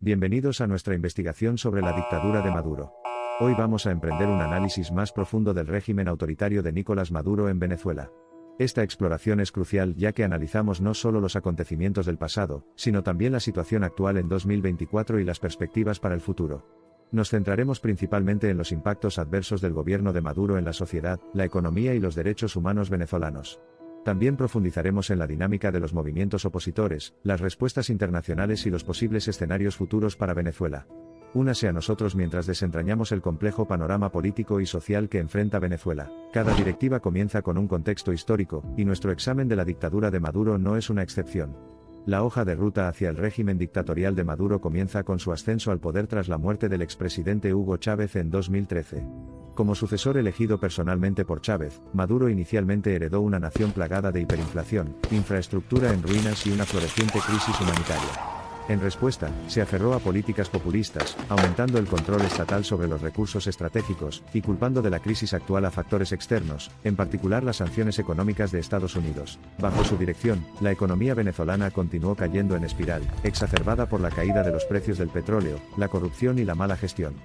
Bienvenidos a nuestra investigación sobre la dictadura de Maduro. Hoy vamos a emprender un análisis más profundo del régimen autoritario de Nicolás Maduro en Venezuela. Esta exploración es crucial ya que analizamos no solo los acontecimientos del pasado, sino también la situación actual en 2024 y las perspectivas para el futuro. Nos centraremos principalmente en los impactos adversos del gobierno de Maduro en la sociedad, la economía y los derechos humanos venezolanos. También profundizaremos en la dinámica de los movimientos opositores, las respuestas internacionales y los posibles escenarios futuros para Venezuela. Únase a nosotros mientras desentrañamos el complejo panorama político y social que enfrenta Venezuela. Cada directiva comienza con un contexto histórico, y nuestro examen de la dictadura de Maduro no es una excepción. La hoja de ruta hacia el régimen dictatorial de Maduro comienza con su ascenso al poder tras la muerte del expresidente Hugo Chávez en 2013. Como sucesor elegido personalmente por Chávez, Maduro inicialmente heredó una nación plagada de hiperinflación, infraestructura en ruinas y una floreciente crisis humanitaria. En respuesta, se aferró a políticas populistas, aumentando el control estatal sobre los recursos estratégicos, y culpando de la crisis actual a factores externos, en particular las sanciones económicas de Estados Unidos. Bajo su dirección, la economía venezolana continuó cayendo en espiral, exacerbada por la caída de los precios del petróleo, la corrupción y la mala gestión.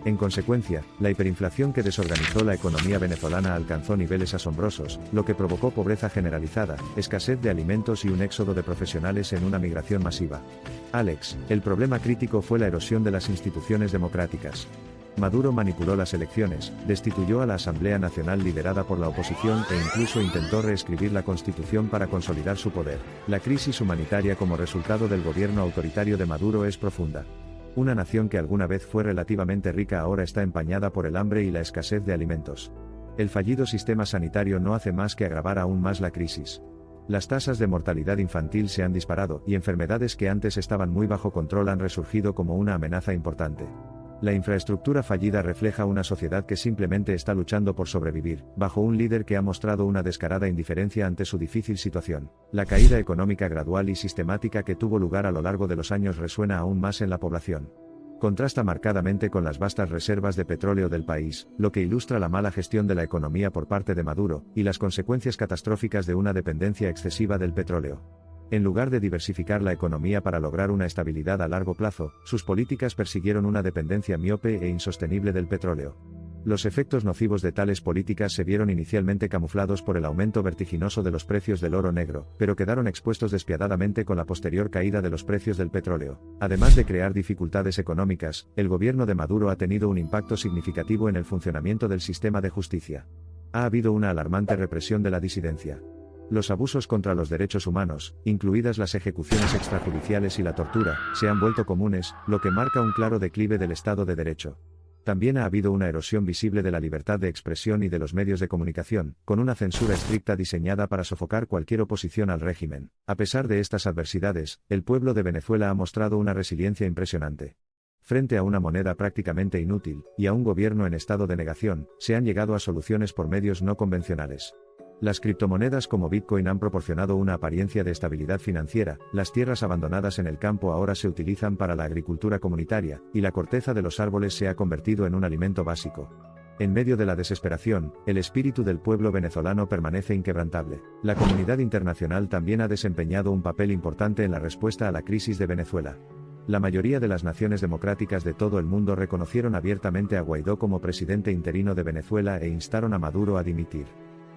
En consecuencia, la hiperinflación que desorganizó la economía venezolana alcanzó niveles asombrosos, lo que provocó pobreza generalizada, escasez de alimentos y un éxodo de profesionales en una migración masiva. Alex, el problema crítico fue la erosión de las instituciones democráticas. Maduro manipuló las elecciones, destituyó a la Asamblea Nacional liderada por la oposición e incluso intentó reescribir la Constitución para consolidar su poder. La crisis humanitaria como resultado del gobierno autoritario de Maduro es profunda. Una nación que alguna vez fue relativamente rica ahora está empañada por el hambre y la escasez de alimentos. El fallido sistema sanitario no hace más que agravar aún más la crisis. Las tasas de mortalidad infantil se han disparado, y enfermedades que antes estaban muy bajo control han resurgido como una amenaza importante. La infraestructura fallida refleja una sociedad que simplemente está luchando por sobrevivir, bajo un líder que ha mostrado una descarada indiferencia ante su difícil situación. La caída económica gradual y sistemática que tuvo lugar a lo largo de los años resuena aún más en la población. Contrasta marcadamente con las vastas reservas de petróleo del país, lo que ilustra la mala gestión de la economía por parte de Maduro, y las consecuencias catastróficas de una dependencia excesiva del petróleo. En lugar de diversificar la economía para lograr una estabilidad a largo plazo, sus políticas persiguieron una dependencia miope e insostenible del petróleo. Los efectos nocivos de tales políticas se vieron inicialmente camuflados por el aumento vertiginoso de los precios del oro negro, pero quedaron expuestos despiadadamente con la posterior caída de los precios del petróleo. Además de crear dificultades económicas, el gobierno de Maduro ha tenido un impacto significativo en el funcionamiento del sistema de justicia. Ha habido una alarmante represión de la disidencia. Los abusos contra los derechos humanos, incluidas las ejecuciones extrajudiciales y la tortura, se han vuelto comunes, lo que marca un claro declive del Estado de Derecho. También ha habido una erosión visible de la libertad de expresión y de los medios de comunicación, con una censura estricta diseñada para sofocar cualquier oposición al régimen. A pesar de estas adversidades, el pueblo de Venezuela ha mostrado una resiliencia impresionante. Frente a una moneda prácticamente inútil, y a un gobierno en estado de negación, se han llegado a soluciones por medios no convencionales. Las criptomonedas como Bitcoin han proporcionado una apariencia de estabilidad financiera, las tierras abandonadas en el campo ahora se utilizan para la agricultura comunitaria, y la corteza de los árboles se ha convertido en un alimento básico. En medio de la desesperación, el espíritu del pueblo venezolano permanece inquebrantable. La comunidad internacional también ha desempeñado un papel importante en la respuesta a la crisis de Venezuela. La mayoría de las naciones democráticas de todo el mundo reconocieron abiertamente a Guaidó como presidente interino de Venezuela e instaron a Maduro a dimitir.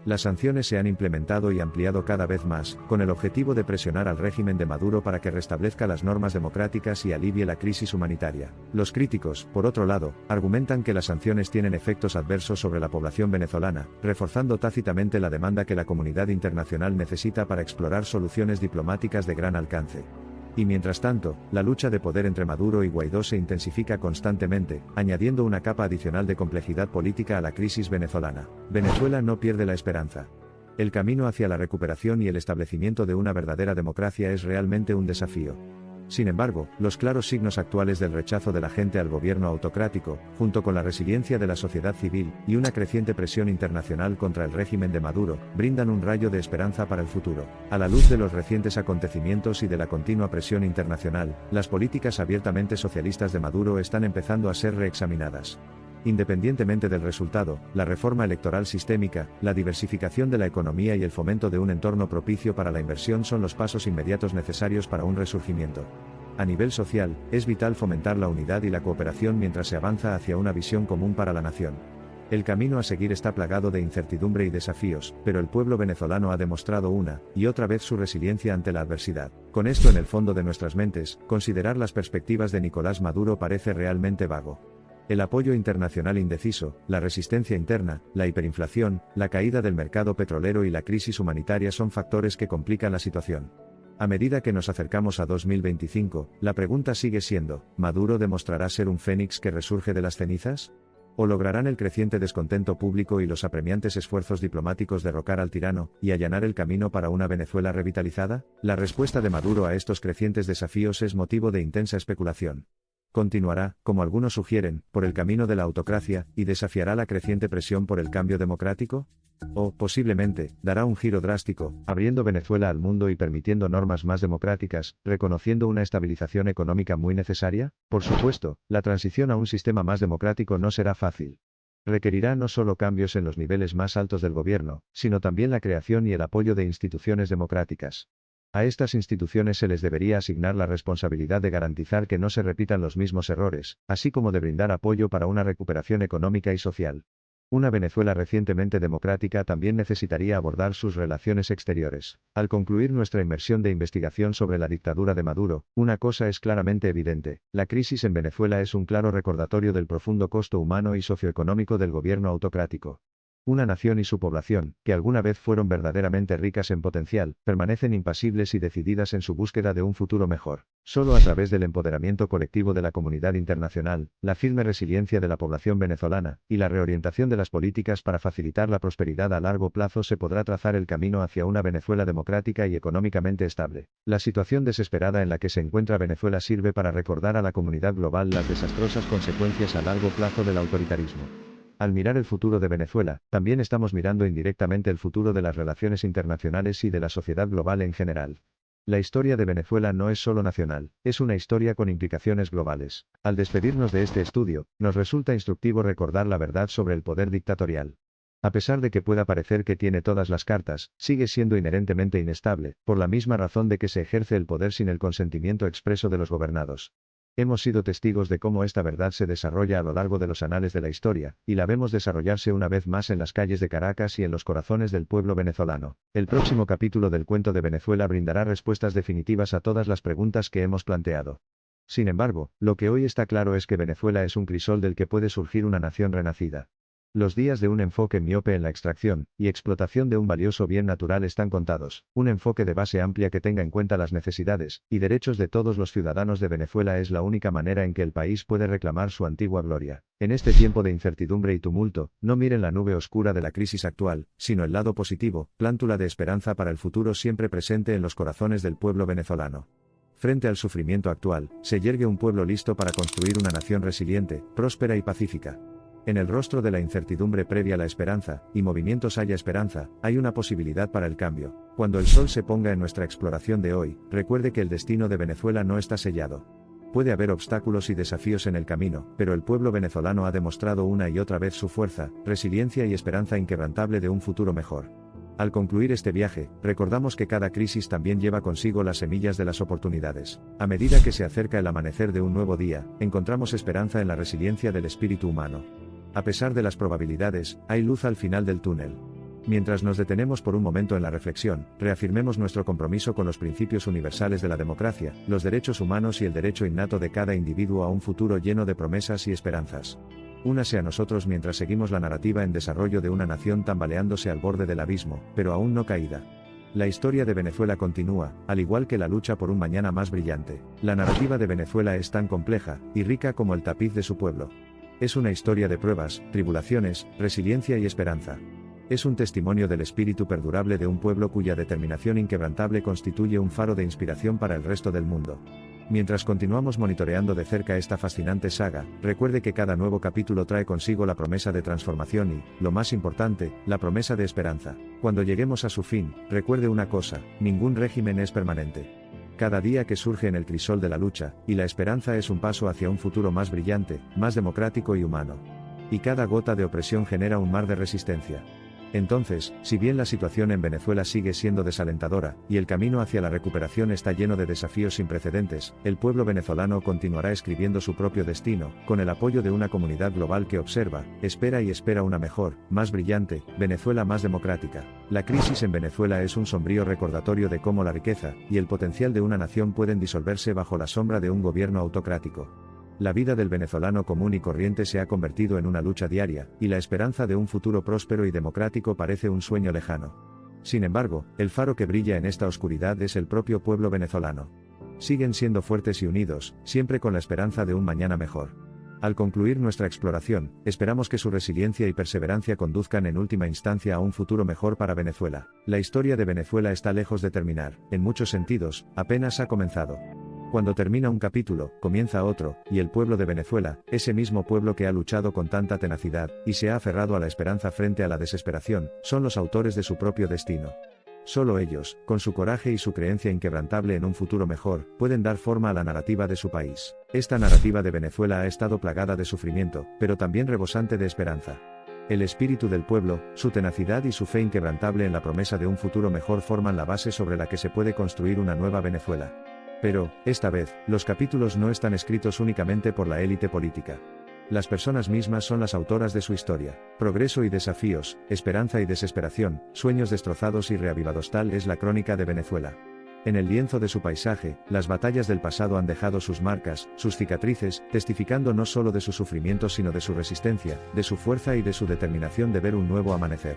Las sanciones se han implementado y ampliado cada vez más, con el objetivo de presionar al régimen de Maduro para que restablezca las normas democráticas y alivie la crisis humanitaria. Los críticos, por otro lado, argumentan que las sanciones tienen efectos adversos sobre la población venezolana, reforzando tácitamente la demanda que la comunidad internacional necesita para explorar soluciones diplomáticas de gran alcance. Y mientras tanto, la lucha de poder entre Maduro y Guaidó se intensifica constantemente, añadiendo una capa adicional de complejidad política a la crisis venezolana. Venezuela no pierde la esperanza. El camino hacia la recuperación y el establecimiento de una verdadera democracia es realmente un desafío. Sin embargo, los claros signos actuales del rechazo de la gente al gobierno autocrático, junto con la resiliencia de la sociedad civil, y una creciente presión internacional contra el régimen de Maduro, brindan un rayo de esperanza para el futuro. A la luz de los recientes acontecimientos y de la continua presión internacional, las políticas abiertamente socialistas de Maduro están empezando a ser reexaminadas. Independientemente del resultado, la reforma electoral sistémica, la diversificación de la economía y el fomento de un entorno propicio para la inversión son los pasos inmediatos necesarios para un resurgimiento. A nivel social, es vital fomentar la unidad y la cooperación mientras se avanza hacia una visión común para la nación. El camino a seguir está plagado de incertidumbre y desafíos, pero el pueblo venezolano ha demostrado una y otra vez su resiliencia ante la adversidad. Con esto en el fondo de nuestras mentes, considerar las perspectivas de Nicolás Maduro parece realmente vago. El apoyo internacional indeciso, la resistencia interna, la hiperinflación, la caída del mercado petrolero y la crisis humanitaria son factores que complican la situación. A medida que nos acercamos a 2025, la pregunta sigue siendo, ¿Maduro demostrará ser un fénix que resurge de las cenizas? ¿O lograrán el creciente descontento público y los apremiantes esfuerzos diplomáticos derrocar al tirano y allanar el camino para una Venezuela revitalizada? La respuesta de Maduro a estos crecientes desafíos es motivo de intensa especulación. Continuará, como algunos sugieren, por el camino de la autocracia, y desafiará la creciente presión por el cambio democrático? O, posiblemente, dará un giro drástico, abriendo Venezuela al mundo y permitiendo normas más democráticas, reconociendo una estabilización económica muy necesaria? Por supuesto, la transición a un sistema más democrático no será fácil. Requerirá no solo cambios en los niveles más altos del gobierno, sino también la creación y el apoyo de instituciones democráticas. A estas instituciones se les debería asignar la responsabilidad de garantizar que no se repitan los mismos errores, así como de brindar apoyo para una recuperación económica y social. Una Venezuela recientemente democrática también necesitaría abordar sus relaciones exteriores. Al concluir nuestra inmersión de investigación sobre la dictadura de Maduro, una cosa es claramente evidente: la crisis en Venezuela es un claro recordatorio del profundo costo humano y socioeconómico del gobierno autocrático. Una nación y su población, que alguna vez fueron verdaderamente ricas en potencial, permanecen impasibles y decididas en su búsqueda de un futuro mejor. Solo a través del empoderamiento colectivo de la comunidad internacional, la firme resiliencia de la población venezolana, y la reorientación de las políticas para facilitar la prosperidad a largo plazo se podrá trazar el camino hacia una Venezuela democrática y económicamente estable. La situación desesperada en la que se encuentra Venezuela sirve para recordar a la comunidad global las desastrosas consecuencias a largo plazo del autoritarismo. Al mirar el futuro de Venezuela, también estamos mirando indirectamente el futuro de las relaciones internacionales y de la sociedad global en general. La historia de Venezuela no es solo nacional, es una historia con implicaciones globales. Al despedirnos de este estudio, nos resulta instructivo recordar la verdad sobre el poder dictatorial. A pesar de que pueda parecer que tiene todas las cartas, sigue siendo inherentemente inestable, por la misma razón de que se ejerce el poder sin el consentimiento expreso de los gobernados. Hemos sido testigos de cómo esta verdad se desarrolla a lo largo de los anales de la historia, y la vemos desarrollarse una vez más en las calles de Caracas y en los corazones del pueblo venezolano. El próximo capítulo del cuento de Venezuela brindará respuestas definitivas a todas las preguntas que hemos planteado. Sin embargo, lo que hoy está claro es que Venezuela es un crisol del que puede surgir una nación renacida. Los días de un enfoque miope en la extracción y explotación de un valioso bien natural están contados. Un enfoque de base amplia que tenga en cuenta las necesidades y derechos de todos los ciudadanos de Venezuela es la única manera en que el país puede reclamar su antigua gloria. En este tiempo de incertidumbre y tumulto, no miren la nube oscura de la crisis actual, sino el lado positivo, plántula de esperanza para el futuro siempre presente en los corazones del pueblo venezolano. Frente al sufrimiento actual, se yergue un pueblo listo para construir una nación resiliente, próspera y pacífica. En el rostro de la incertidumbre previa la esperanza, y movimientos haya esperanza, hay una posibilidad para el cambio. Cuando el sol se ponga en nuestra exploración de hoy, recuerde que el destino de Venezuela no está sellado. Puede haber obstáculos y desafíos en el camino, pero el pueblo venezolano ha demostrado una y otra vez su fuerza, resiliencia y esperanza inquebrantable de un futuro mejor. Al concluir este viaje, recordamos que cada crisis también lleva consigo las semillas de las oportunidades. A medida que se acerca el amanecer de un nuevo día, encontramos esperanza en la resiliencia del espíritu humano. A pesar de las probabilidades, hay luz al final del túnel. Mientras nos detenemos por un momento en la reflexión, reafirmemos nuestro compromiso con los principios universales de la democracia, los derechos humanos y el derecho innato de cada individuo a un futuro lleno de promesas y esperanzas. Únase a nosotros mientras seguimos la narrativa en desarrollo de una nación tambaleándose al borde del abismo, pero aún no caída. La historia de Venezuela continúa, al igual que la lucha por un mañana más brillante. La narrativa de Venezuela es tan compleja y rica como el tapiz de su pueblo. Es una historia de pruebas, tribulaciones, resiliencia y esperanza. Es un testimonio del espíritu perdurable de un pueblo cuya determinación inquebrantable constituye un faro de inspiración para el resto del mundo. Mientras continuamos monitoreando de cerca esta fascinante saga, recuerde que cada nuevo capítulo trae consigo la promesa de transformación y, lo más importante, la promesa de esperanza. Cuando lleguemos a su fin, recuerde una cosa: ningún régimen es permanente. Cada día que surge en el crisol de la lucha, y la esperanza es un paso hacia un futuro más brillante, más democrático y humano. Y cada gota de opresión genera un mar de resistencia. Entonces, si bien la situación en Venezuela sigue siendo desalentadora, y el camino hacia la recuperación está lleno de desafíos sin precedentes, el pueblo venezolano continuará escribiendo su propio destino, con el apoyo de una comunidad global que observa, espera y espera una mejor, más brillante, Venezuela más democrática. La crisis en Venezuela es un sombrío recordatorio de cómo la riqueza, y el potencial de una nación pueden disolverse bajo la sombra de un gobierno autocrático. La vida del venezolano común y corriente se ha convertido en una lucha diaria, y la esperanza de un futuro próspero y democrático parece un sueño lejano. Sin embargo, el faro que brilla en esta oscuridad es el propio pueblo venezolano. Siguen siendo fuertes y unidos, siempre con la esperanza de un mañana mejor. Al concluir nuestra exploración, esperamos que su resiliencia y perseverancia conduzcan en última instancia a un futuro mejor para Venezuela. La historia de Venezuela está lejos de terminar, en muchos sentidos, apenas ha comenzado. Cuando termina un capítulo, comienza otro, y el pueblo de Venezuela, ese mismo pueblo que ha luchado con tanta tenacidad, y se ha aferrado a la esperanza frente a la desesperación, son los autores de su propio destino. Solo ellos, con su coraje y su creencia inquebrantable en un futuro mejor, pueden dar forma a la narrativa de su país. Esta narrativa de Venezuela ha estado plagada de sufrimiento, pero también rebosante de esperanza. El espíritu del pueblo, su tenacidad y su fe inquebrantable en la promesa de un futuro mejor forman la base sobre la que se puede construir una nueva Venezuela. Pero, esta vez, los capítulos no están escritos únicamente por la élite política. Las personas mismas son las autoras de su historia. Progreso y desafíos, esperanza y desesperación, sueños destrozados y reavivados, tal es la crónica de Venezuela. En el lienzo de su paisaje, las batallas del pasado han dejado sus marcas, sus cicatrices, testificando no solo de su sufrimiento sino de su resistencia, de su fuerza y de su determinación de ver un nuevo amanecer.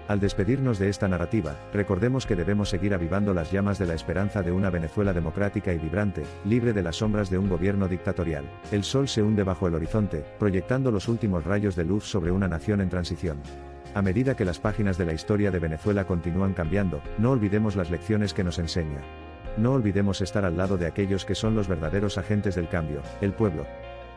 Al despedirnos de esta narrativa, recordemos que debemos seguir avivando las llamas de la esperanza de una Venezuela democrática y vibrante, libre de las sombras de un gobierno dictatorial. El sol se hunde bajo el horizonte, proyectando los últimos rayos de luz sobre una nación en transición. A medida que las páginas de la historia de Venezuela continúan cambiando, no olvidemos las lecciones que nos enseña. No olvidemos estar al lado de aquellos que son los verdaderos agentes del cambio, el pueblo.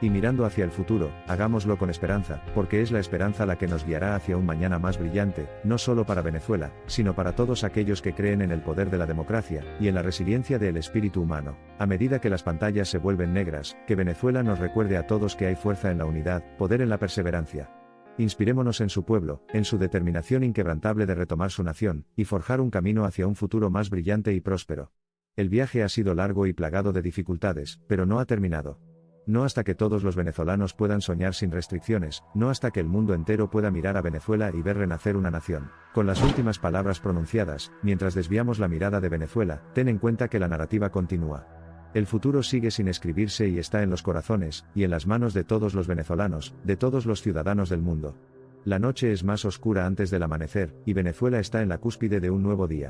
Y mirando hacia el futuro, hagámoslo con esperanza, porque es la esperanza la que nos guiará hacia un mañana más brillante, no solo para Venezuela, sino para todos aquellos que creen en el poder de la democracia, y en la resiliencia del espíritu humano. A medida que las pantallas se vuelven negras, que Venezuela nos recuerde a todos que hay fuerza en la unidad, poder en la perseverancia. Inspirémonos en su pueblo, en su determinación inquebrantable de retomar su nación, y forjar un camino hacia un futuro más brillante y próspero. El viaje ha sido largo y plagado de dificultades, pero no ha terminado. No hasta que todos los venezolanos puedan soñar sin restricciones, no hasta que el mundo entero pueda mirar a Venezuela y ver renacer una nación. Con las últimas palabras pronunciadas, mientras desviamos la mirada de Venezuela, ten en cuenta que la narrativa continúa. El futuro sigue sin escribirse y está en los corazones, y en las manos de todos los venezolanos, de todos los ciudadanos del mundo. La noche es más oscura antes del amanecer, y Venezuela está en la cúspide de un nuevo día.